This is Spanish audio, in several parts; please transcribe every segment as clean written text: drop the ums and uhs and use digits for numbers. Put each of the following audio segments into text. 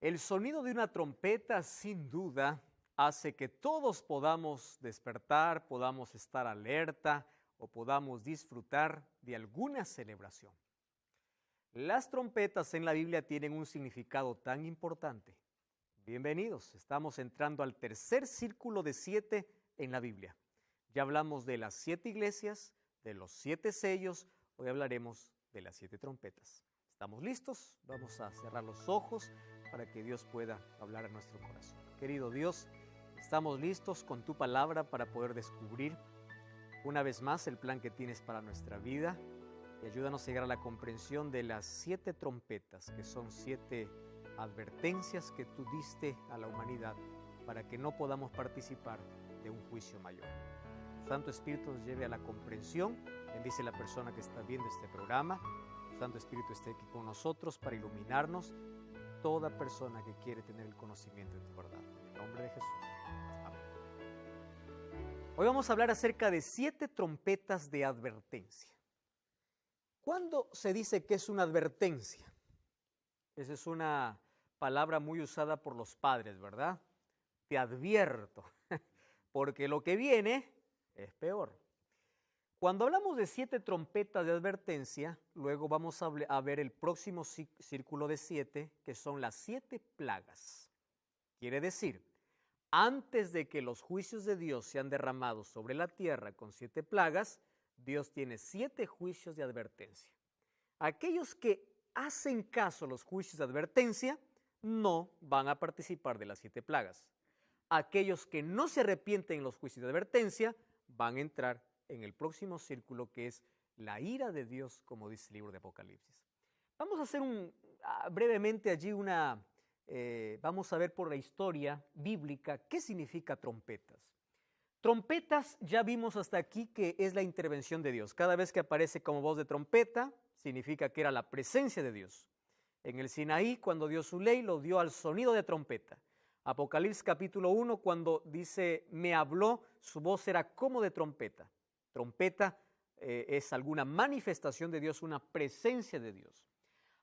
El sonido de una trompeta, sin duda, hace que todos podamos despertar, podamos estar alerta o podamos disfrutar de alguna celebración. Las trompetas en la Biblia tienen un significado tan importante. Bienvenidos, estamos entrando al tercer círculo de 7 en la Biblia. Ya hablamos de las 7 iglesias, de los 7 sellos, hoy hablaremos de las 7 trompetas. ¿Estamos listos? Vamos a cerrar los ojos para que Dios pueda hablar a nuestro corazón. Querido Dios, estamos listos con tu palabra para poder descubrir una vez más el plan que tienes para nuestra vida y ayúdanos a llegar a la comprensión de las 7 trompetas, que son 7 advertencias que tú diste a la humanidad para que no podamos participar de un juicio mayor. Santo Espíritu nos lleve a la comprensión. Bendice la persona que está viendo este programa. Santo Espíritu esté aquí con nosotros para iluminarnos. Toda persona que quiere tener el conocimiento de tu verdad. En el nombre de Jesús. Amén. Hoy vamos a hablar acerca de 7 trompetas de advertencia. ¿Cuándo se dice que es una advertencia? Esa es una palabra muy usada por los padres, ¿verdad? Te advierto, porque lo que viene es peor. Cuando hablamos de 7 trompetas de advertencia, luego vamos a ver el próximo círculo de 7, que son las 7 plagas. Quiere decir, antes de que los juicios de Dios sean derramados sobre la tierra con 7 plagas, Dios tiene 7 juicios de advertencia. Aquellos que hacen caso a los juicios de advertencia no van a participar de las 7 plagas. Aquellos que no se arrepienten en los juicios de advertencia van a entrar en el próximo círculo, que es la ira de Dios, como dice el libro de Apocalipsis. Vamos a hacer brevemente allí vamos a ver por la historia bíblica qué significa trompetas. Trompetas ya vimos hasta aquí que es la intervención de Dios. Cada vez que aparece como voz de trompeta, significa que era la presencia de Dios. En el Sinaí, cuando dio su ley, lo dio al sonido de trompeta. Apocalipsis capítulo 1, cuando dice, me habló, su voz era como de trompeta. Trompeta es alguna manifestación de Dios, una presencia de Dios.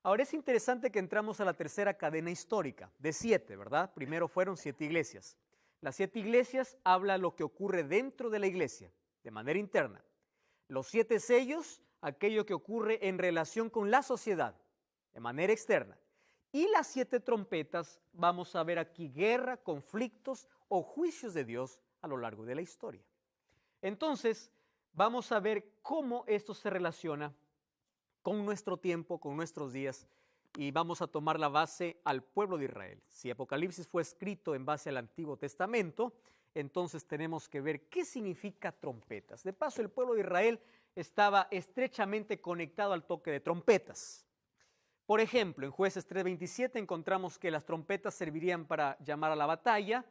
Ahora es interesante que entramos a la tercera cadena histórica, de 7, ¿verdad? Primero fueron 7 iglesias. Las 7 iglesias habla lo que ocurre dentro de la iglesia, de manera interna. Los 7 sellos, aquello que ocurre en relación con la sociedad, de manera externa. Y las 7 trompetas, vamos a ver aquí guerra, conflictos o juicios de Dios a lo largo de la historia. Entonces, vamos a ver cómo esto se relaciona con nuestro tiempo, con nuestros días, y vamos a tomar la base al pueblo de Israel. Si Apocalipsis fue escrito en base al Antiguo Testamento, entonces tenemos que ver qué significa trompetas. De paso, el pueblo de Israel estaba estrechamente conectado al toque de trompetas. Por ejemplo, en Jueces 3:27 encontramos que las trompetas servirían para llamar a la batalla,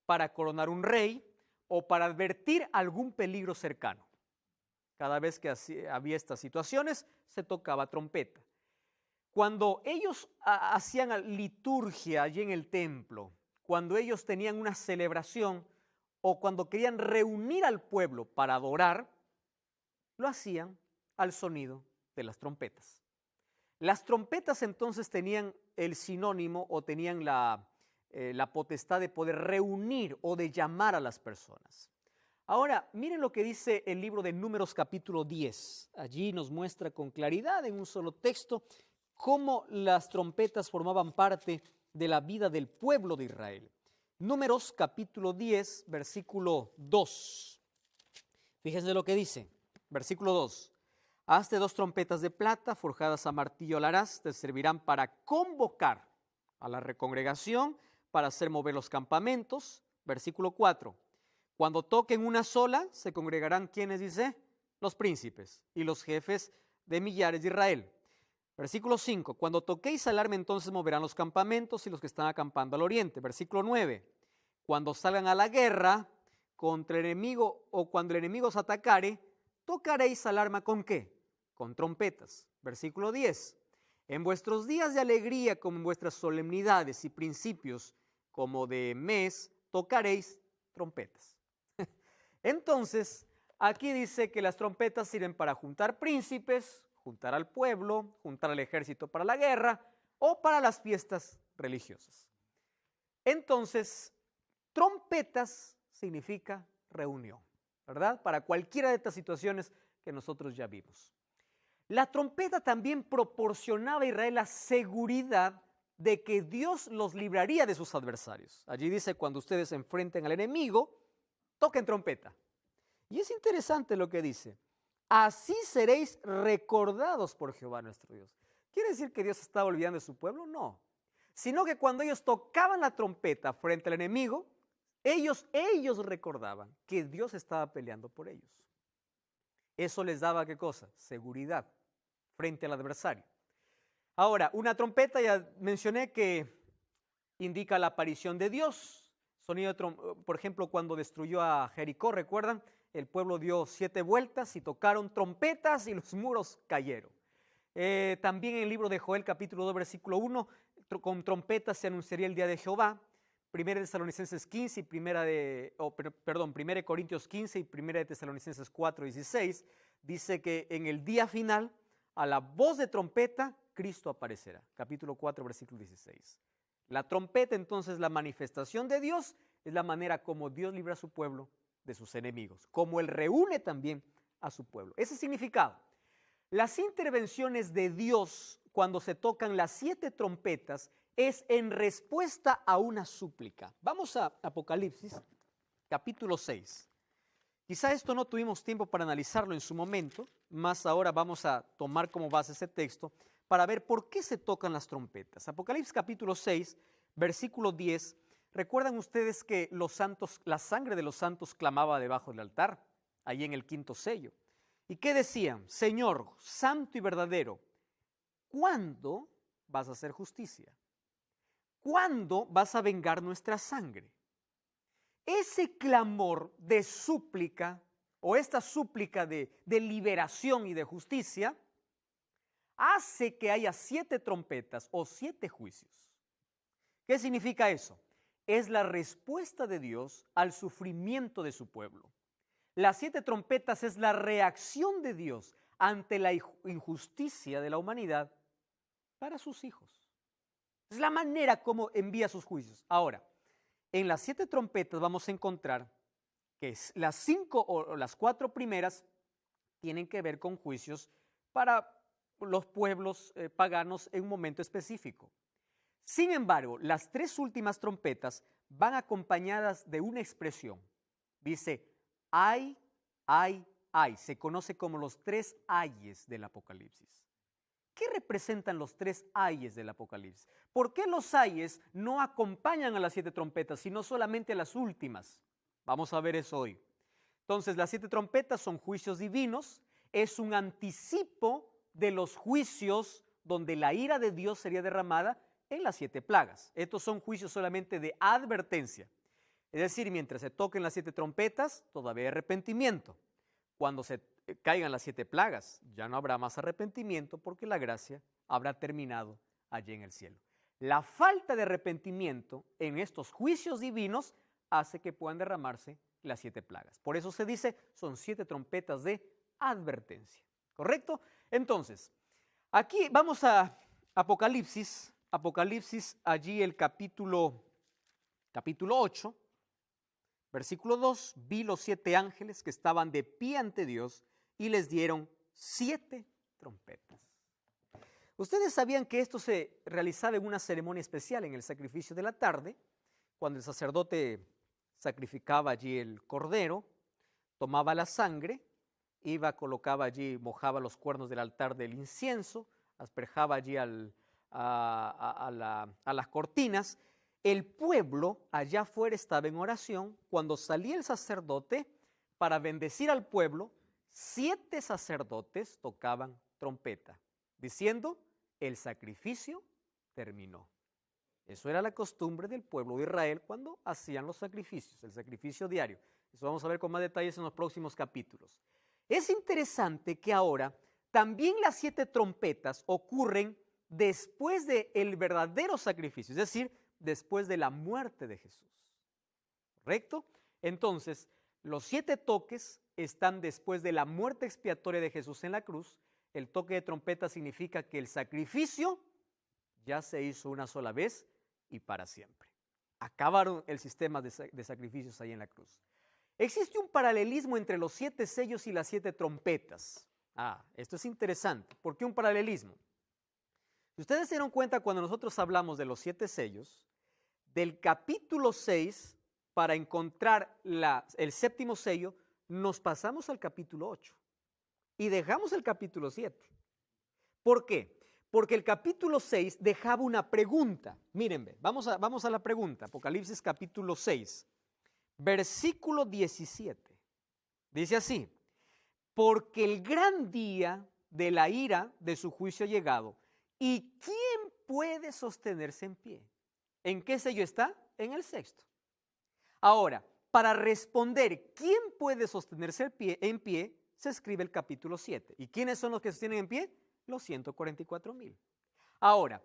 para coronar un rey o para advertir algún peligro cercano. Cada vez que había estas situaciones, se tocaba trompeta. Cuando ellos hacían liturgia allí en el templo, cuando ellos tenían una celebración o cuando querían reunir al pueblo para adorar, lo hacían al sonido de las trompetas. Las trompetas entonces tenían el sinónimo o tenían la potestad de poder reunir o de llamar a las personas. Ahora, miren lo que dice el libro de Números capítulo 10. Allí nos muestra con claridad en un solo texto cómo las trompetas formaban parte de la vida del pueblo de Israel. Números capítulo 10, versículo 2. Fíjense lo que dice, versículo 2. Hazte 2 trompetas de plata, forjadas a martillo la harás, te servirán para convocar a la recongregación, para hacer mover los campamentos. Versículo 4. Cuando toquen una sola, se congregarán, ¿quiénes dice? Los príncipes y los jefes de millares de Israel. Versículo 5. Cuando toquéis alarma, entonces moverán los campamentos y los que están acampando al oriente. Versículo 9. Cuando salgan a la guerra contra el enemigo o cuando el enemigo os atacare, tocaréis alarma ¿con qué? Con trompetas. Versículo 10. En vuestros días de alegría, como en vuestras solemnidades y principios, como de mes, tocaréis trompetas. Entonces, aquí dice que las trompetas sirven para juntar príncipes, juntar al pueblo, juntar al ejército para la guerra o para las fiestas religiosas. Entonces, trompetas significa reunión, ¿verdad? Para cualquiera de estas situaciones que nosotros ya vimos. La trompeta también proporcionaba a Israel la seguridad de que Dios los libraría de sus adversarios. Allí dice, cuando ustedes se enfrenten al enemigo, toquen trompeta. Y es interesante lo que dice, así seréis recordados por Jehová nuestro Dios. ¿Quiere decir que Dios estaba olvidando de su pueblo? No, sino que cuando ellos tocaban la trompeta frente al enemigo, ellos recordaban que Dios estaba peleando por ellos. Eso les daba, ¿qué cosa? Seguridad frente al adversario. Ahora, una trompeta, ya mencioné que indica la aparición de Dios. Sonido de por ejemplo, cuando destruyó a Jericó, ¿recuerdan? El pueblo dio 7 vueltas y tocaron trompetas y los muros cayeron. También en el libro de Joel, capítulo 2, versículo 1, con trompetas se anunciaría el día de Jehová. 1 Tesalonicenses 15 y 1 Corintios 15 y 1 Tesalonicenses 4, 16, dice que en el día final, a la voz de trompeta, Cristo aparecerá. Capítulo 4, versículo 16. La trompeta, entonces, la manifestación de Dios, es la manera como Dios libra a su pueblo de sus enemigos, como Él reúne también a su pueblo. Ese significado. Las intervenciones de Dios cuando se tocan las 7 trompetas es en respuesta a una súplica. Vamos a Apocalipsis, capítulo 6. Quizá esto no tuvimos tiempo para analizarlo en su momento, más ahora vamos a tomar como base ese texto para ver por qué se tocan las trompetas. Apocalipsis capítulo 6, versículo 10. ¿Recuerdan ustedes que la sangre de los santos clamaba debajo del altar, ahí en el 5º sello? ¿Y qué decían? Señor, santo y verdadero, ¿cuándo vas a hacer justicia? ¿Cuándo vas a vengar nuestra sangre? Ese clamor de súplica, o esta súplica de liberación y de justicia, hace que haya 7 trompetas o 7 juicios. ¿Qué significa eso? Es la respuesta de Dios al sufrimiento de su pueblo. Las 7 trompetas es la reacción de Dios ante la injusticia de la humanidad para sus hijos. Es la manera como envía sus juicios. Ahora, en las 7 trompetas vamos a encontrar que las 5 o las 4 primeras tienen que ver con juicios para los pueblos paganos en un momento específico. Sin embargo, las 3 últimas trompetas van acompañadas de una expresión. Dice, ay, ay, ay. Se conoce como los 3 ayes del Apocalipsis. ¿Qué representan los 3 ayes del Apocalipsis? ¿Por qué los ayes no acompañan a las 7 trompetas, sino solamente a las últimas? Vamos a ver eso hoy. Entonces, las 7 trompetas son juicios divinos, es un anticipo de los juicios donde la ira de Dios sería derramada en las 7 plagas. Estos son juicios solamente de advertencia. Es decir, mientras se toquen las 7 trompetas, todavía hay arrepentimiento. Cuando se caigan las 7 plagas, ya no habrá más arrepentimiento porque la gracia habrá terminado allí en el cielo. La falta de arrepentimiento en estos juicios divinos hace que puedan derramarse las 7 plagas. Por eso se dice, son 7 trompetas de advertencia. ¿Correcto? Entonces, aquí vamos a Apocalipsis. Apocalipsis, allí el capítulo 8. Versículo 2, vi los 7 ángeles que estaban de pie ante Dios y les dieron 7 trompetas. Ustedes sabían que esto se realizaba en una ceremonia especial en el sacrificio de la tarde, cuando el sacerdote sacrificaba allí el cordero, tomaba la sangre, colocaba allí, mojaba los cuernos del altar del incienso, asperjaba allí a las cortinas. El pueblo allá afuera estaba en oración. Cuando salía el sacerdote para bendecir al pueblo, 7 sacerdotes tocaban trompeta, diciendo, el sacrificio terminó. Eso era la costumbre del pueblo de Israel cuando hacían los sacrificios, el sacrificio diario. Eso vamos a ver con más detalles en los próximos capítulos. Es interesante que ahora también las 7 trompetas ocurren después del verdadero sacrificio, es decir, después de la muerte de Jesús. ¿Correcto? Entonces, los 7 toques están después de la muerte expiatoria de Jesús en la cruz. El toque de trompeta significa que el sacrificio ya se hizo una sola vez y para siempre. Acabaron el sistema de sacrificios ahí en la cruz. Existe un paralelismo entre los 7 sellos y las 7 trompetas. Esto es interesante. ¿Por qué un paralelismo? Si ustedes se dieron cuenta cuando nosotros hablamos de los 7 sellos, del capítulo 6, para encontrar el 7º sello, nos pasamos al capítulo 8 y dejamos el capítulo 7. ¿Por qué? Porque el capítulo 6 dejaba una pregunta. Mírenme, vamos a la pregunta. Apocalipsis capítulo 6, versículo 17. Dice así: porque el gran día de la ira de su juicio ha llegado, ¿y quién puede sostenerse en pie? ¿En qué sello está? En el 6º. Ahora, para responder ¿quién puede sostenerse en pie? Se escribe el capítulo 7. ¿Y quiénes son los que sostienen en pie? Los 144,000. Ahora,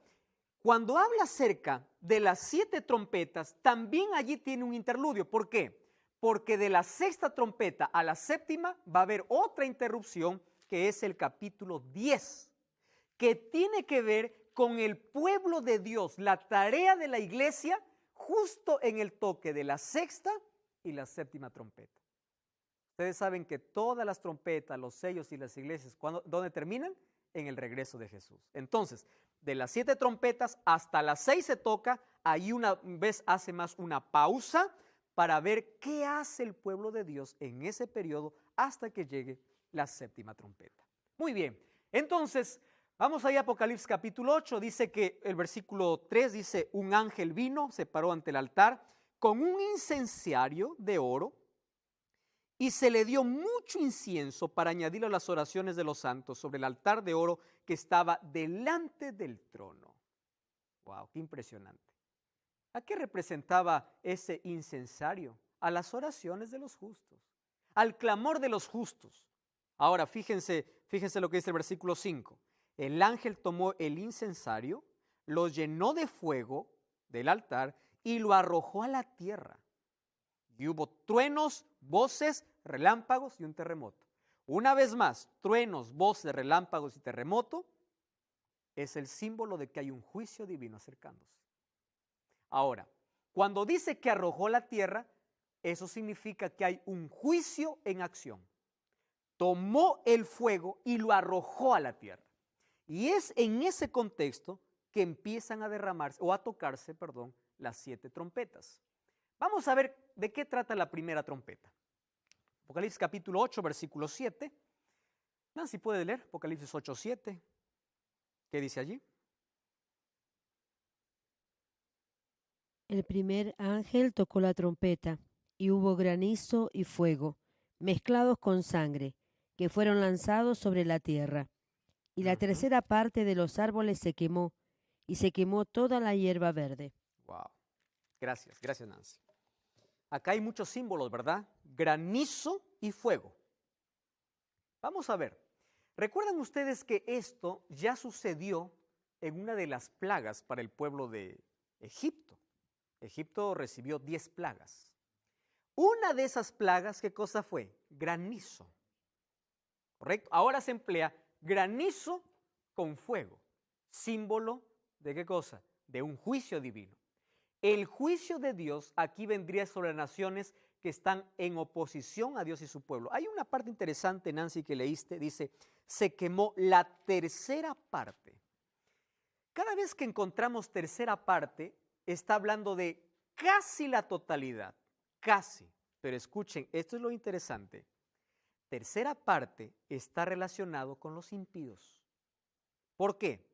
cuando habla acerca de las 7 trompetas, también allí tiene un interludio. ¿Por qué? Porque de la 6ª trompeta a la 7ª va a haber otra interrupción, que es el capítulo 10, que tiene que ver con el pueblo de Dios, la tarea de la iglesia, justo en el toque de la 6ª y la 7ª trompeta. Ustedes saben que todas las trompetas, los sellos y las iglesias, ¿dónde terminan? En el regreso de Jesús. Entonces, de las 7 trompetas hasta las 6 se toca, ahí una vez hace más una pausa para ver qué hace el pueblo de Dios en ese periodo hasta que llegue la 7ª trompeta. Muy bien, entonces vamos ahí a Apocalipsis capítulo 8, dice que el versículo 3 dice: un ángel vino, se paró ante el altar con un incenciario de oro, y se le dio mucho incienso para añadirlo a las oraciones de los santos sobre el altar de oro que estaba delante del trono. ¡Wow! ¡Qué impresionante! ¿A qué representaba ese incensario? A las oraciones de los justos, al clamor de los justos. Ahora, fíjense lo que dice el versículo 5. El ángel tomó el incensario, lo llenó de fuego del altar y lo arrojó a la tierra. Y hubo truenos, voces, relámpagos y un terremoto. Una vez más, truenos, voces, relámpagos y terremoto es el símbolo de que hay un juicio divino acercándose. Ahora, cuando dice que arrojó la tierra, eso significa que hay un juicio en acción. Tomó el fuego y lo arrojó a la tierra. Y es en ese contexto que empiezan a derramarse, o a tocarse, las 7 trompetas. Vamos a ver de qué trata la primera trompeta. Apocalipsis capítulo 8, versículo 7. Nancy, ¿puede leer? Apocalipsis 8, 7. ¿Qué dice allí? El primer ángel tocó la trompeta, y hubo granizo y fuego, mezclados con sangre, que fueron lanzados sobre la tierra. Y la tercera parte de los árboles se quemó, y se quemó toda la hierba verde. Wow. Gracias Nancy. Acá hay muchos símbolos, ¿verdad? Granizo y fuego. Vamos a ver. ¿Recuerdan ustedes que esto ya sucedió en una de las plagas para el pueblo de Egipto? Egipto recibió 10 plagas. Una de esas plagas, ¿qué cosa fue? Granizo. ¿Correcto? Ahora se emplea granizo con fuego. Símbolo ¿de qué cosa? De un juicio divino. El juicio de Dios aquí vendría sobre las naciones que están en oposición a Dios y su pueblo. Hay una parte interesante, Nancy, que leíste, dice, se quemó la tercera parte. Cada vez que encontramos tercera parte, está hablando de casi la totalidad, casi. Pero escuchen, esto es lo interesante. Tercera parte está relacionado con los impíos. ¿Por qué?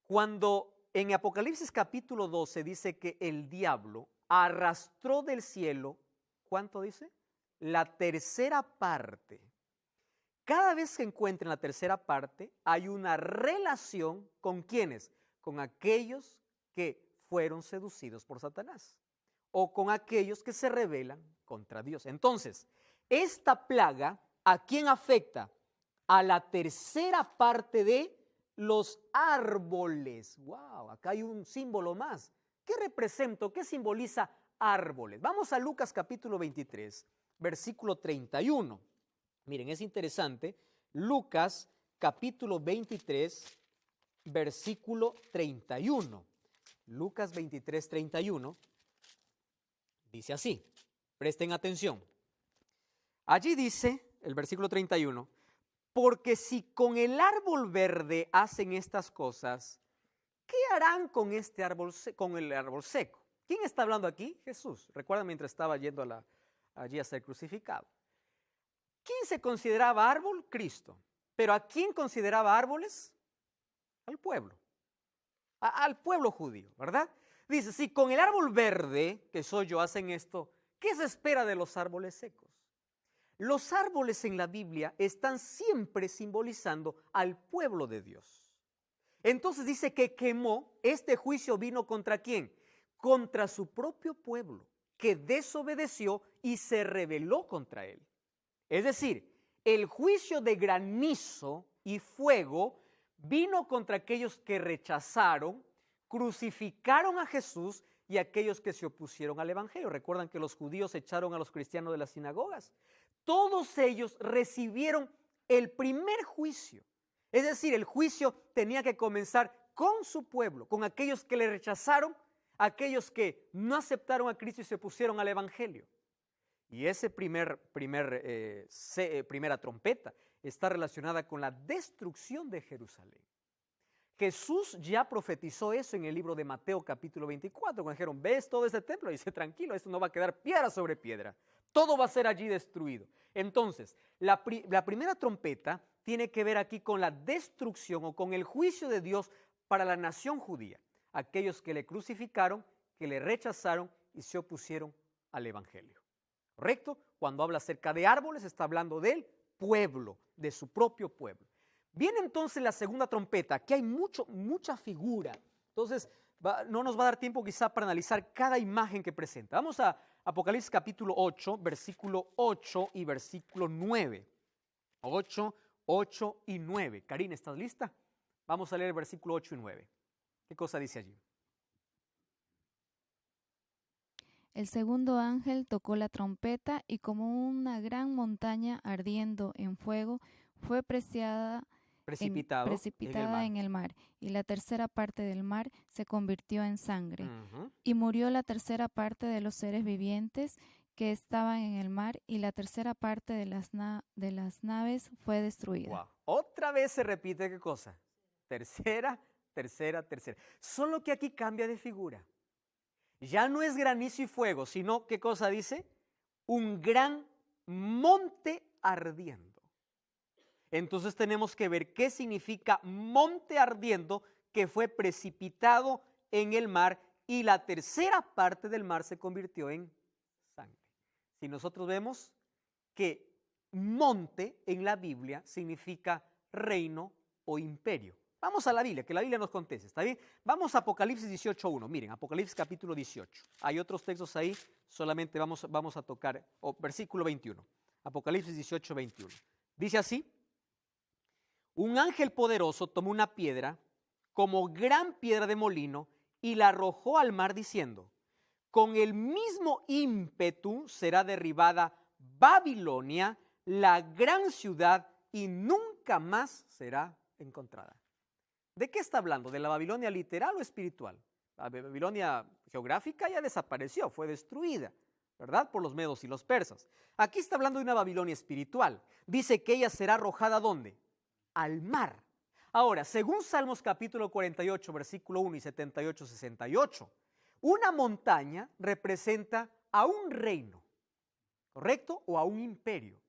Cuando en Apocalipsis capítulo 12 dice que el diablo arrastró del cielo, ¿cuánto dice? La tercera parte. Cada vez que encuentren la tercera parte, hay una relación con ¿quiénes? Con aquellos que fueron seducidos por Satanás o con aquellos que se rebelan contra Dios. Entonces, esta plaga, ¿a quién afecta? A la tercera parte de los árboles. ¡Wow! Acá hay un símbolo más. ¿Qué representa? ¿Qué simboliza árboles? Vamos a Lucas capítulo 23, versículo 31. Miren, es interesante. Lucas capítulo 23, versículo 31. Lucas 23:31, dice así, presten atención. Allí dice, el versículo 31, porque si con el árbol verde hacen estas cosas, ¿qué harán con este árbol, con el árbol seco? ¿Quién está hablando aquí? Jesús. Recuerda mientras estaba yendo allí a ser crucificado. ¿Quién se consideraba árbol? Cristo. ¿Pero a quién consideraba árboles? Al pueblo. Al pueblo judío, ¿verdad? Dice, si con el árbol verde, que soy yo, hacen esto, ¿qué se espera de los árboles secos? Los árboles en la Biblia están siempre simbolizando al pueblo de Dios. Entonces dice que quemó, este juicio vino ¿contra quién? Contra su propio pueblo, que desobedeció y se rebeló contra él. Es decir, el juicio de granizo y fuego vino contra aquellos que rechazaron, crucificaron a Jesús y aquellos que se opusieron al evangelio. Recuerdan que los judíos echaron a los cristianos de las sinagogas. Todos ellos recibieron el primer juicio. Es decir, el juicio tenía que comenzar con su pueblo, con aquellos que le rechazaron, aquellos que no aceptaron a Cristo y se opusieron al evangelio. Y esa primera trompeta está relacionada con la destrucción de Jerusalén. Jesús ya profetizó eso en el libro de Mateo capítulo 24, cuando dijeron, ¿ves todo este templo? Y dice, tranquilo, esto no va a quedar piedra sobre piedra, todo va a ser allí destruido. Entonces, la primera trompeta tiene que ver aquí con la destrucción o con el juicio de Dios para la nación judía, aquellos que le crucificaron, que le rechazaron y se opusieron al evangelio. ¿Correcto? Cuando habla acerca de árboles, está hablando del pueblo, de su propio pueblo. Viene entonces la segunda trompeta, aquí hay mucha figura. Entonces, no nos va a dar tiempo quizá para analizar cada imagen que presenta. Vamos a Apocalipsis capítulo 8, versículo 8 y versículo 9. 8 y 9. Karina, ¿estás lista? Vamos a leer el versículo 8 y 9. ¿Qué cosa dice allí? El segundo ángel tocó la trompeta y como una gran montaña ardiendo en fuego fue precipitada en el mar. Y la tercera parte del mar se convirtió en sangre. Y murió la tercera parte de los seres vivientes que estaban en el mar y la tercera parte de las naves fue destruida. Wow. Otra vez se repite, ¿qué cosa? Tercera. Solo que aquí cambia de figura. Ya no es granizo y fuego, sino, ¿qué cosa dice? Un gran monte ardiendo. Entonces tenemos que ver qué significa monte ardiendo que fue precipitado en el mar y la tercera parte del mar se convirtió en sangre. Si nosotros vemos que monte en la Biblia significa reino o imperio. Vamos a la Biblia, que la Biblia nos conteste, ¿está bien? Vamos a Apocalipsis 18:1. Miren, Apocalipsis capítulo 18. Hay otros textos ahí, solamente vamos a tocar, versículo 21. Apocalipsis 18:21. Dice así: un ángel poderoso tomó una piedra como gran piedra de molino y la arrojó al mar diciendo, con el mismo ímpetu será derribada Babilonia, la gran ciudad, y nunca más será encontrada. ¿De qué está hablando? ¿De la Babilonia literal o espiritual? La Babilonia geográfica ya desapareció, fue destruida, ¿verdad? Por los medos y los persas. Aquí está hablando de una Babilonia espiritual. Dice que ella será arrojada ¿dónde? Al mar. Ahora, según Salmos capítulo 48, versículo 1 y 78, 68, una montaña representa a un reino, ¿correcto? O a un imperio.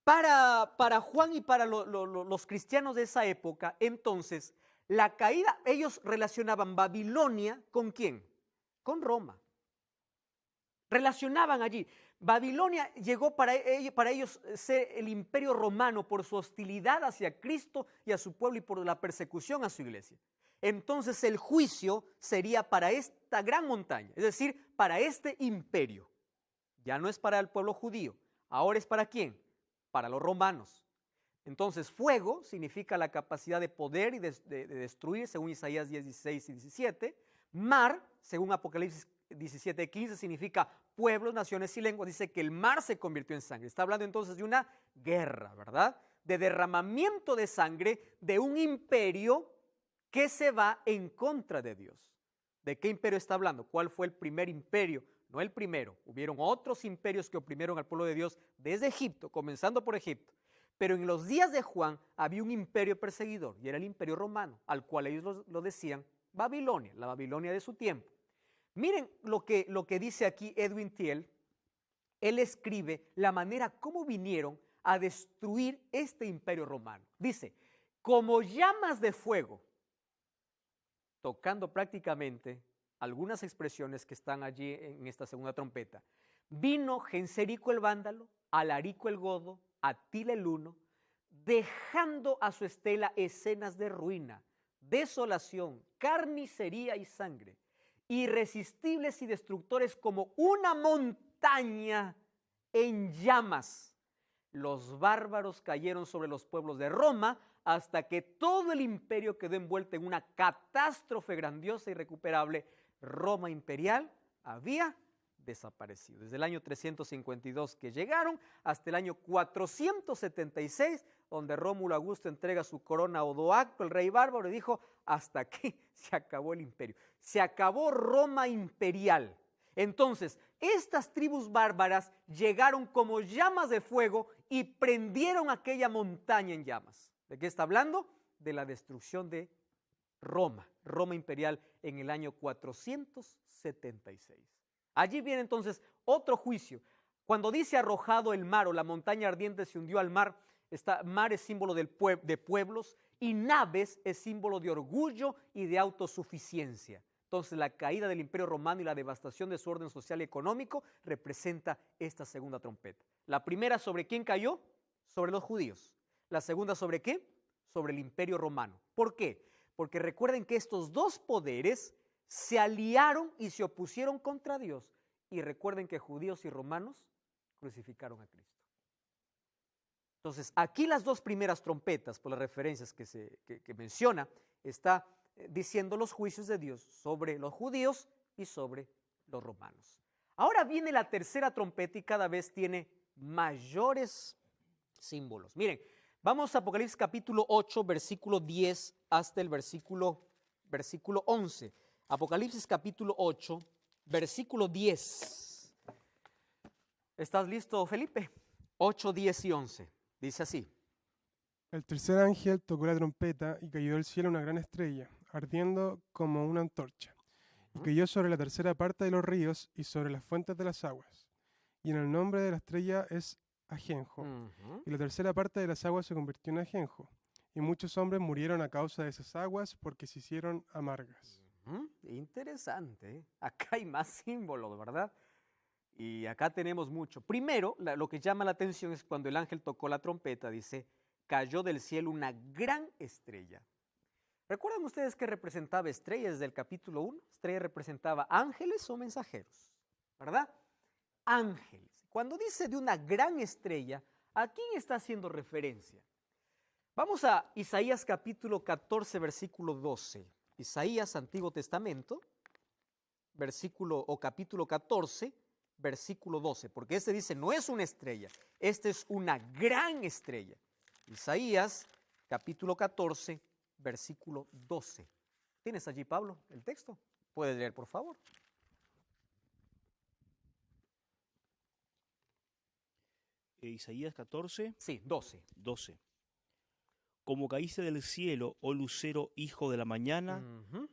Para Juan y para los cristianos de esa época, entonces, la caída, ellos relacionaban Babilonia ¿con quién? Con Roma. Relacionaban allí. Babilonia llegó para ellos ser el imperio romano por su hostilidad hacia Cristo y a su pueblo y por la persecución a su iglesia. Entonces el juicio sería para esta gran montaña, es decir, para este imperio. Ya no es para el pueblo judío, ahora es para ¿quién? Para los romanos. Entonces fuego significa la capacidad de poder y de destruir, según Isaías 10, 16 y 17. Mar, según Apocalipsis 17, 15, significa pueblos, naciones y lenguas. Dice que el mar se convirtió en sangre. Está hablando entonces de una guerra, ¿verdad? De derramamiento de sangre de un imperio que se va en contra de Dios. ¿De qué imperio está hablando? ¿Cuál fue el primer imperio? No el primero. Hubieron otros imperios que oprimieron al pueblo de Dios desde Egipto, comenzando por Egipto. Pero en los días de Juan había un imperio perseguidor, y era el imperio romano, al cual ellos lo decían Babilonia, la Babilonia de su tiempo. Miren lo que dice aquí Edwin Thiel. Él escribe la manera como vinieron a destruir este imperio romano. Dice, como llamas de fuego, tocando prácticamente algunas expresiones que están allí en esta segunda trompeta. Vino Genserico el vándalo, Alarico el godo, Atila el huno, dejando a su estela escenas de ruina, desolación, carnicería y sangre, irresistibles y destructores como una montaña en llamas. Los bárbaros cayeron sobre los pueblos de Roma hasta que todo el imperio quedó envuelto en una catástrofe grandiosa e irrecuperable. Roma imperial había desaparecido. Desde el año 352 que llegaron hasta el año 476, donde Rómulo Augusto entrega su corona a Odoacro, el rey bárbaro, y dijo, hasta aquí se acabó el imperio. Se acabó Roma imperial. Entonces, estas tribus bárbaras llegaron como llamas de fuego y prendieron aquella montaña en llamas. ¿De qué está hablando? De la destrucción de Roma, Roma imperial en el año 476. Allí viene entonces otro juicio. Cuando dice arrojado el mar o la montaña ardiente se hundió al mar, mar es símbolo de pueblos y naves es símbolo de orgullo y de autosuficiencia. Entonces la caída del imperio romano y la devastación de su orden social y económico representa esta segunda trompeta. La primera, ¿sobre quién cayó? Sobre los judíos. La segunda, ¿sobre qué? Sobre el imperio romano. ¿Por qué? Porque recuerden que estos dos poderes se aliaron y se opusieron contra Dios. Y recuerden que judíos y romanos crucificaron a Cristo. Entonces, aquí las dos primeras trompetas, por las referencias que menciona, está diciendo los juicios de Dios sobre los judíos y sobre los romanos. Ahora viene la tercera trompeta y cada vez tiene mayores símbolos. Miren, vamos a Apocalipsis capítulo 8, versículo 10 hasta el versículo 11. Apocalipsis capítulo 8, versículo 10. ¿Estás listo, Felipe? 8, 10 y 11. Dice así. El tercer ángel tocó la trompeta y cayó del cielo una gran estrella, ardiendo como una antorcha, y cayó sobre la tercera parte de los ríos y sobre las fuentes de las aguas. Y en el nombre de la estrella es ajenjo, y la tercera parte de las aguas se convirtió en ajenjo, y muchos hombres murieron a causa de esas aguas porque se hicieron amargas. Interesante, ¿eh? Acá hay más símbolos, ¿verdad? Y acá tenemos mucho. Primero, lo que llama la atención es cuando el ángel tocó la trompeta, dice, cayó del cielo una gran estrella. ¿Recuerdan ustedes que representaba estrellas desde el capítulo 1? Estrella representaba ángeles o mensajeros, ¿verdad? Ángeles. Cuando dice de una gran estrella, ¿a quién está haciendo referencia? Vamos a Isaías capítulo 14, versículo 12. Isaías, Antiguo Testamento, capítulo 14, versículo 12, porque este dice, no es una estrella, esta es una gran estrella. Isaías, capítulo 14, versículo 12. ¿Tienes allí, Pablo, el texto? ¿Puedes leer, por favor? Isaías 14. Sí, 12. 12. Como caíste del cielo, oh lucero, hijo de la mañana,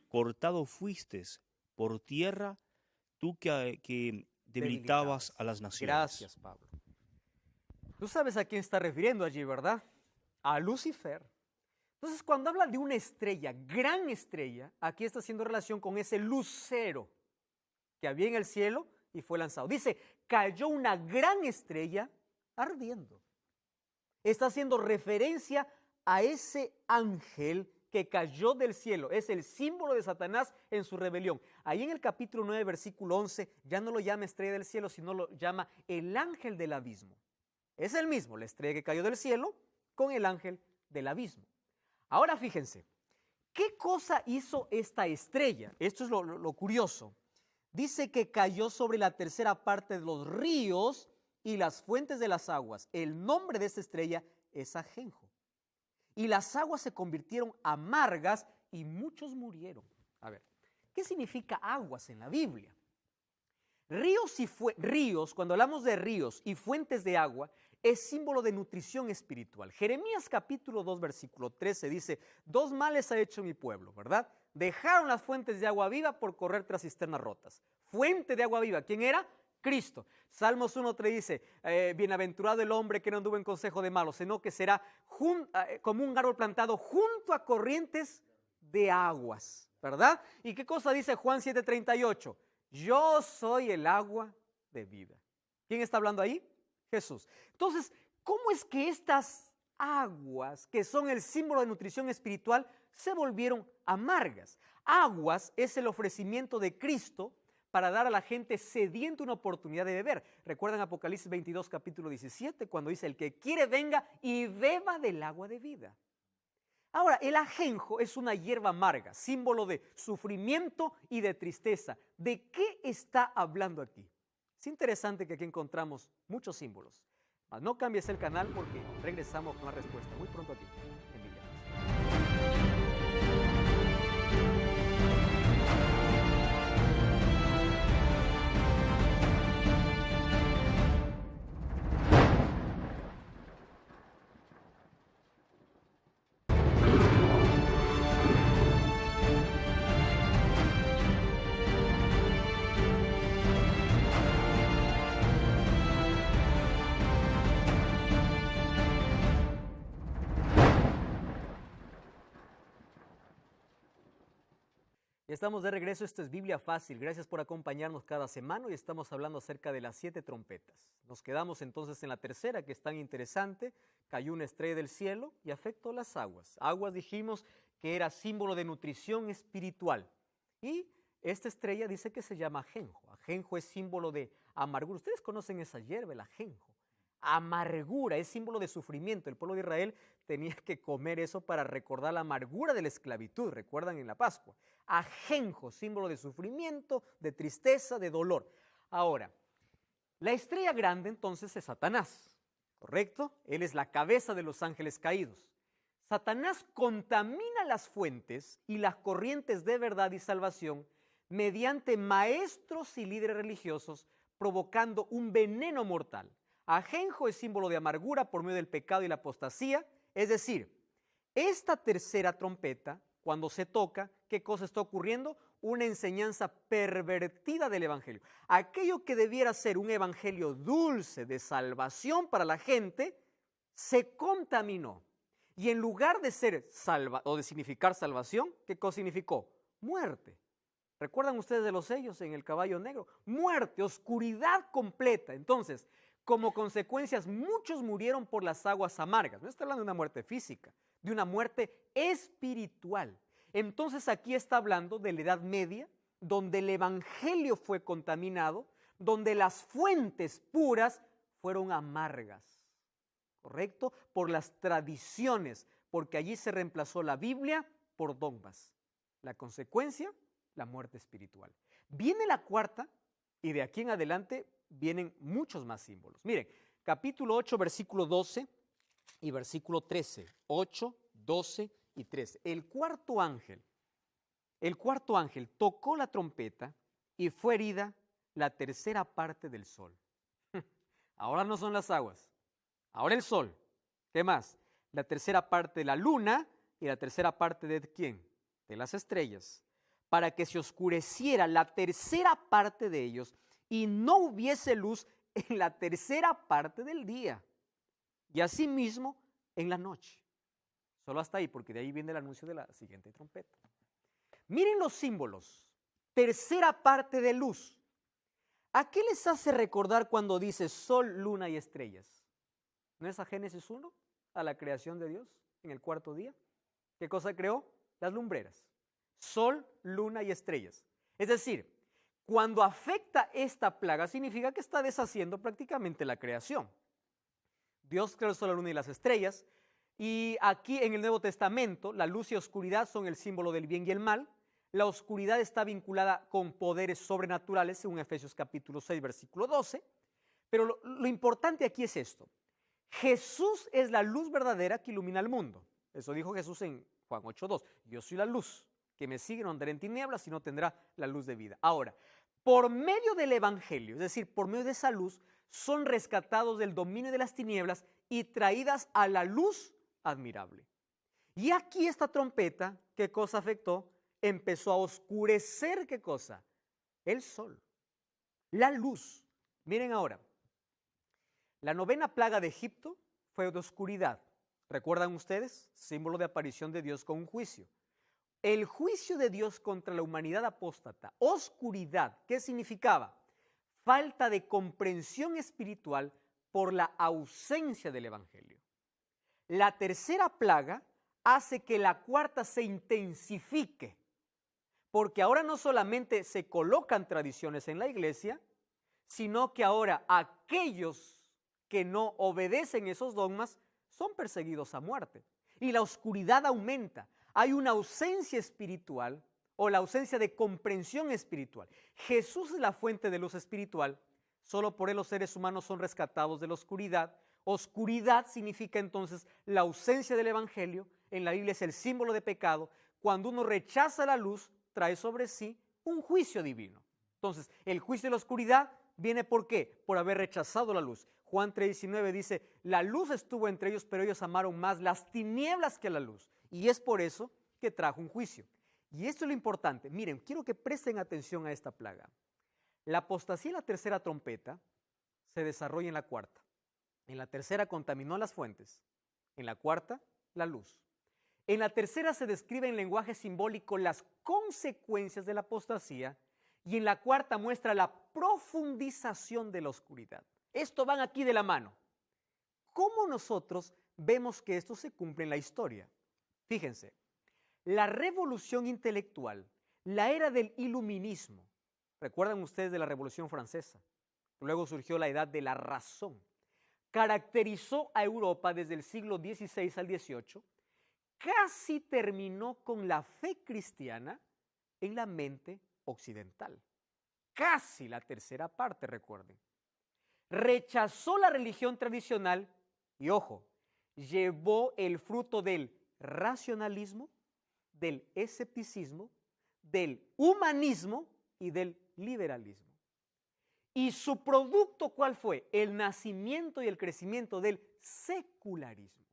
cortado fuistes por tierra, tú que debilitabas a las naciones. Gracias, Pablo. Tú sabes a quién está refiriendo allí, ¿verdad? A Lucifer. Entonces, cuando habla de una estrella, gran estrella, aquí está haciendo relación con ese lucero que había en el cielo y fue lanzado. Dice, cayó una gran estrella ardiendo. Está haciendo referencia a ese ángel que cayó del cielo. Es el símbolo de Satanás en su rebelión. Ahí en el capítulo 9, versículo 11, ya no lo llama estrella del cielo, sino lo llama el ángel del abismo. Es el mismo, la estrella que cayó del cielo con el ángel del abismo. Ahora fíjense, ¿qué cosa hizo esta estrella? Esto es lo curioso. Dice que cayó sobre la tercera parte de los ríos y las fuentes de las aguas. El nombre de esta estrella es ajenjo. Y las aguas se convirtieron amargas y muchos murieron. A ver, ¿qué significa aguas en la Biblia? Ríos, cuando hablamos de ríos y fuentes de agua, es símbolo de nutrición espiritual. Jeremías capítulo 2, versículo 13 dice, 2 males ha hecho mi pueblo, ¿verdad? Dejaron las fuentes de agua viva por correr tras cisternas rotas. Fuente de agua viva, ¿quién era? Cristo. Salmos 1:3 dice, bienaventurado el hombre que no anduvo en consejo de malos, sino que será como un árbol plantado junto a corrientes de aguas, ¿verdad? ¿Y qué cosa dice Juan 7:38? Yo soy el agua de vida. ¿Quién está hablando ahí? Jesús. Entonces, ¿cómo es que estas aguas, que son el símbolo de nutrición espiritual, se volvieron amargas? Aguas es el ofrecimiento de Cristo para dar a la gente sedienta una oportunidad de beber. ¿Recuerdan Apocalipsis 22, capítulo 17, cuando dice, el que quiere venga y beba del agua de vida? Ahora, el ajenjo es una hierba amarga, símbolo de sufrimiento y de tristeza. ¿De qué está hablando aquí? Es interesante que aquí encontramos muchos símbolos. Mas no cambies el canal porque regresamos con la respuesta muy pronto aquí en Biblia Fácil. Estamos de regreso, esto es Biblia Fácil. Gracias por acompañarnos cada semana y estamos hablando acerca de las 7 trompetas. Nos quedamos entonces en la tercera, que es tan interesante. Cayó una estrella del cielo y afectó las aguas. Aguas dijimos que era símbolo de nutrición espiritual. Y esta estrella dice que se llama ajenjo. Ajenjo es símbolo de amargura. Ustedes conocen esa hierba, el ajenjo. Amargura, es símbolo de sufrimiento. El pueblo de Israel tenía que comer eso para recordar la amargura de la esclavitud, recuerdan en la Pascua. Ajenjo, símbolo de sufrimiento, de tristeza, de dolor. Ahora, la estrella grande entonces es Satanás, ¿correcto? Él es la cabeza de los ángeles caídos. Satanás contamina las fuentes y las corrientes de verdad y salvación mediante maestros y líderes religiosos, provocando un veneno mortal. Ajenjo es símbolo de amargura por medio del pecado y la apostasía. Es decir, esta tercera trompeta, cuando se toca, ¿qué cosa está ocurriendo? Una enseñanza pervertida del evangelio. Aquello que debiera ser un evangelio dulce de salvación para la gente, se contaminó. Y en lugar de ser o de significar salvación, ¿qué cosa significó? Muerte. ¿Recuerdan ustedes de los sellos en el caballo negro? Muerte, oscuridad completa. Entonces, como consecuencias, muchos murieron por las aguas amargas. No está hablando de una muerte física, de una muerte espiritual. Entonces aquí está hablando de la Edad Media, donde el evangelio fue contaminado, donde las fuentes puras fueron amargas, ¿correcto? Por las tradiciones, porque allí se reemplazó la Biblia por dogmas. La consecuencia, la muerte espiritual. Viene la cuarta y de aquí en adelante vienen muchos más símbolos. Miren, capítulo 8, versículo 12 y versículo 13. 8, 12 y 13. El cuarto ángel tocó la trompeta y fue herida la tercera parte del sol. Ahora no son las aguas, ahora el sol. ¿Qué más? La tercera parte de la luna y la tercera parte de ¿quién? De las estrellas, para que se oscureciera la tercera parte de ellos y no hubiese luz en la tercera parte del día, y asimismo en la noche. Solo hasta ahí, porque de ahí viene el anuncio de la siguiente trompeta. Miren los símbolos. Tercera parte de luz. ¿A qué les hace recordar cuando dice sol, luna y estrellas? ¿No es a Génesis 1? A la creación de Dios en el cuarto día. ¿Qué cosa creó? Las lumbreras. Sol, luna y estrellas. Es decir, cuando afecta esta plaga, significa que está deshaciendo prácticamente la creación. Dios creó el sol, la luna y las estrellas. Y aquí en el Nuevo Testamento, la luz y oscuridad son el símbolo del bien y el mal. La oscuridad está vinculada con poderes sobrenaturales, según Efesios capítulo 6, versículo 12. Pero lo importante aquí es esto. Jesús es la luz verdadera que ilumina al mundo. Eso dijo Jesús en Juan 8:2. Yo soy la luz que me sigue no andará en tinieblas, sino tendrá la luz de vida. Ahora, por medio del evangelio, es decir, por medio de esa luz, son rescatados del dominio de las tinieblas y traídas a la luz admirable. Y aquí esta trompeta, ¿qué cosa afectó? Empezó a oscurecer, ¿qué cosa? El sol, la luz. Miren ahora, la 9ª plaga de Egipto fue de oscuridad. ¿Recuerdan ustedes? Símbolo de aparición de Dios con un juicio. El juicio de Dios contra la humanidad apóstata, oscuridad, ¿qué significaba? Falta de comprensión espiritual por la ausencia del evangelio. La 3ª plaga hace que la 4ª se intensifique, porque ahora no solamente se colocan tradiciones en la iglesia, sino que ahora aquellos que no obedecen esos dogmas son perseguidos a muerte. Y la oscuridad aumenta. Hay una ausencia espiritual o la ausencia de comprensión espiritual. Jesús es la fuente de luz espiritual. Solo por él los seres humanos son rescatados de la oscuridad. Oscuridad significa entonces la ausencia del evangelio. En la Biblia es el símbolo de pecado. Cuando uno rechaza la luz, trae sobre sí un juicio divino. Entonces, el juicio de la oscuridad viene ¿por qué? Por haber rechazado la luz. Juan 3:19 dice, la luz estuvo entre ellos, pero ellos amaron más las tinieblas que la luz. Y es por eso que trajo un juicio. Y esto es lo importante. Miren, quiero que presten atención a esta plaga. La apostasía en la 3ª trompeta se desarrolla en la 4ª. En la 3ª contaminó las fuentes. En la 4ª, la luz. En la 3ª se describe en lenguaje simbólico las consecuencias de la apostasía y en la 4ª muestra la profundización de la oscuridad. Esto van aquí de la mano. ¿Cómo nosotros vemos que esto se cumple en la historia? Fíjense, la revolución intelectual, la era del iluminismo, recuerdan ustedes de la Revolución Francesa, luego surgió la edad de la razón, caracterizó a Europa desde el siglo XVI al XVIII, casi terminó con la fe cristiana en la mente occidental. Casi la 3ª parte, recuerden. Rechazó la religión tradicional y, ojo, llevó el fruto del racionalismo, del escepticismo, del humanismo y del liberalismo. ¿Y su producto cuál fue? El nacimiento y el crecimiento del secularismo.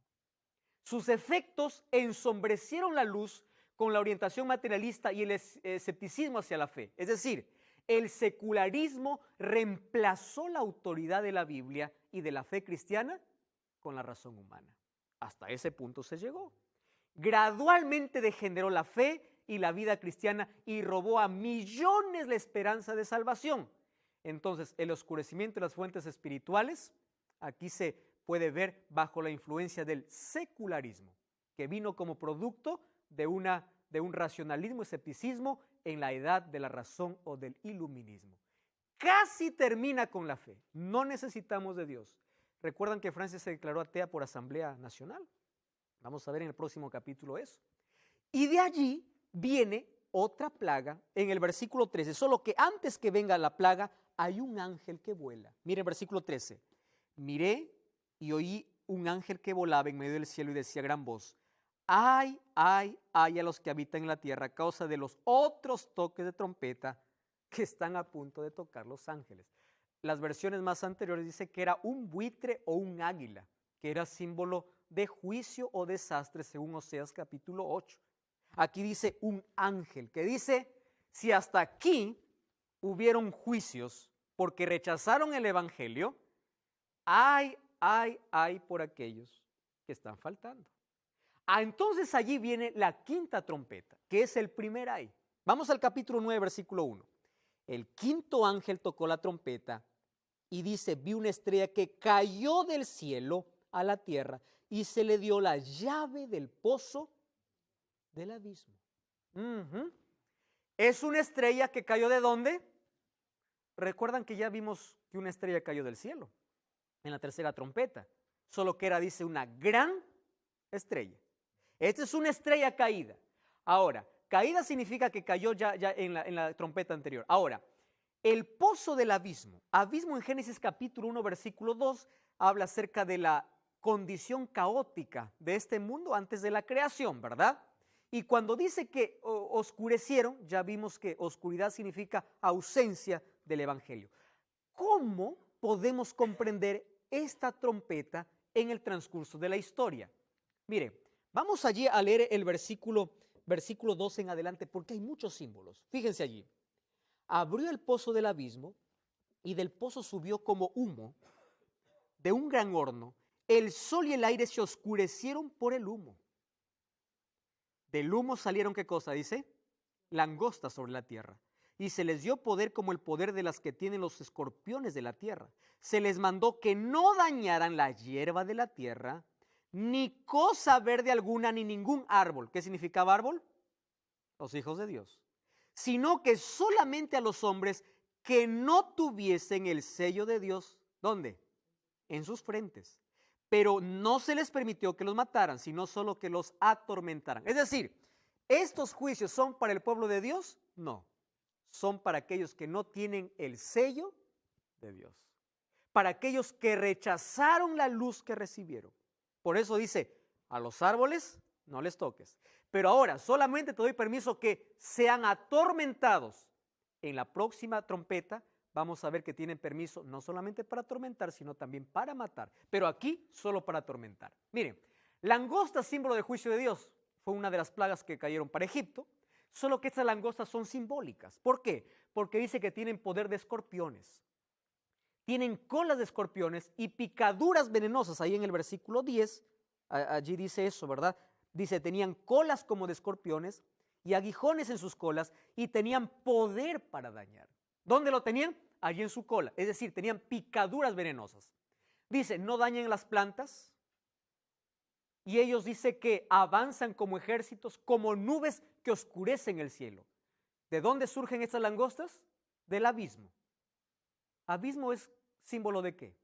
Sus efectos ensombrecieron la luz con la orientación materialista y el escepticismo hacia la fe. Es decir, el secularismo reemplazó la autoridad de la Biblia y de la fe cristiana con la razón humana. Hasta ese punto se llegó. Gradualmente degeneró la fe y la vida cristiana y robó a millones la esperanza de salvación. Entonces, el oscurecimiento de las fuentes espirituales, aquí se puede ver bajo la influencia del secularismo, que vino como producto de un racionalismo, escepticismo en la edad de la razón o del iluminismo. Casi termina con la fe. No necesitamos de Dios. ¿Recuerdan que Francia se declaró atea por Asamblea Nacional? Vamos a ver en el próximo capítulo eso. Y de allí viene otra plaga en el versículo 13, solo que antes que venga la plaga hay un ángel que vuela. Mire el versículo 13. Miré y oí un ángel que volaba en medio del cielo y decía a gran voz, ay, ay, ay a los que habitan en la tierra a causa de los otros toques de trompeta que están a punto de tocar los ángeles. Las versiones más anteriores dice que era un buitre o un águila, que era símbolo de juicio o desastre según Oseas capítulo 8. Aquí dice un ángel, que dice, si hasta aquí hubieron juicios porque rechazaron el evangelio, ay, ay, ay por aquellos que están faltando. Entonces allí viene la 5ª trompeta, que es el primer ay. Vamos al capítulo 9, versículo 1. El 5º ángel tocó la trompeta y dice, vi una estrella que cayó del cielo a la tierra y se le dio la llave del pozo del abismo. ¿Es una estrella que cayó de dónde? Recuerdan que ya vimos que una estrella cayó del cielo en la 3ª trompeta, solo que era, dice, una gran estrella. Esta es una estrella caída. Ahora, caída significa que cayó ya en la trompeta anterior. Ahora, el pozo del abismo. Abismo en Génesis capítulo 1, versículo 2, habla acerca de la condición caótica de este mundo antes de la creación, ¿verdad? Y cuando dice que oscurecieron, ya vimos que oscuridad significa ausencia del evangelio. ¿Cómo podemos comprender esta trompeta en el transcurso de la historia? Mire, vamos allí a leer el versículo 2 en adelante, porque hay muchos símbolos. Fíjense allí. Abrió el pozo del abismo y del pozo subió como humo de un gran horno. El sol y el aire se oscurecieron por el humo. Del humo salieron, ¿qué cosa dice? Langostas sobre la tierra. Y se les dio poder como el poder de las que tienen los escorpiones de la tierra. Se les mandó que no dañaran la hierba de la tierra, ni cosa verde alguna, ni ningún árbol. ¿Qué significaba árbol? Los hijos de Dios. Sino que solamente a los hombres que no tuviesen el sello de Dios. ¿Dónde? En sus frentes. Pero no se les permitió que los mataran, sino solo que los atormentaran. Es decir, ¿estos juicios son para el pueblo de Dios? No. Son para aquellos que no tienen el sello de Dios. Para aquellos que rechazaron la luz que recibieron. Por eso dice, a los árboles no les toques. Pero ahora solamente te doy permiso que sean atormentados. En la próxima trompeta vamos a ver que tienen permiso no solamente para atormentar, sino también para matar. Pero aquí solo para atormentar. Miren, langosta, símbolo del juicio de Dios, fue una de las plagas que cayeron para Egipto. Solo que estas langostas son simbólicas. ¿Por qué? Porque dice que tienen poder de escorpiones. Tienen colas de escorpiones y picaduras venenosas. Ahí en el versículo 10, allí dice eso, ¿verdad? Dice, tenían colas como de escorpiones y aguijones en sus colas y tenían poder para dañar. ¿Dónde lo tenían? Allí en su cola. Es decir, tenían picaduras venenosas. Dice, no dañen las plantas. Y ellos dice que avanzan como ejércitos, como nubes que oscurecen el cielo. ¿De dónde surgen estas langostas? Del abismo. ¿Abismo es símbolo de qué?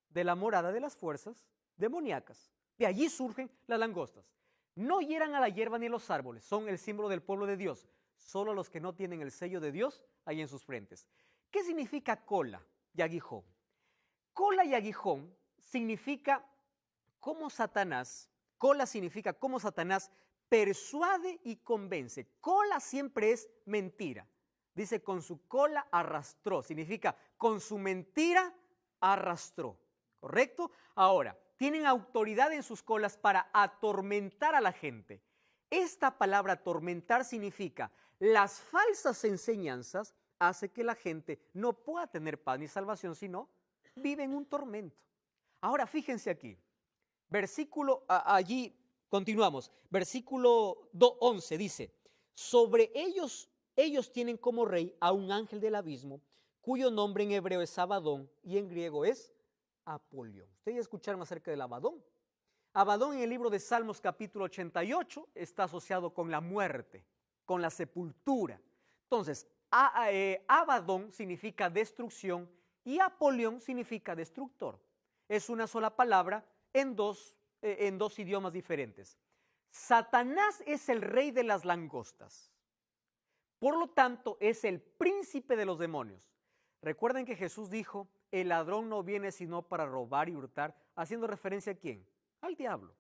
De la morada de las fuerzas demoníacas. De allí surgen las langostas. No hieran a la hierba ni a los árboles, son el símbolo del pueblo de Dios. Solo los que no tienen el sello de Dios hay en sus frentes. ¿Qué significa cola y aguijón? Cola y aguijón significa cómo Satanás, cola significa cómo Satanás persuade y convence. Cola siempre es mentira. Dice, con su cola arrastró. Significa, con su mentira arrastró. ¿Correcto? Ahora, tienen autoridad en sus colas para atormentar a la gente. Esta palabra atormentar significa, las falsas enseñanzas hacen que la gente no pueda tener paz ni salvación, sino vive en un tormento. Ahora, fíjense aquí. Allí continuamos. Versículo 11 dice, sobre ellos tienen como rey a un ángel del abismo, cuyo nombre en hebreo es Abadón y en griego es Apolión. Ustedes ya escucharon acerca del Abadón. Abadón en el libro de Salmos capítulo 88 está asociado con la muerte, con la sepultura. Entonces, Abadón significa destrucción y Apolión significa destructor. Es una sola palabra en dos idiomas diferentes. Satanás es el rey de las langostas. Por lo tanto, es el príncipe de los demonios. Recuerden que Jesús dijo, el ladrón no viene sino para robar y hurtar, haciendo referencia ¿a quién? Al diablo.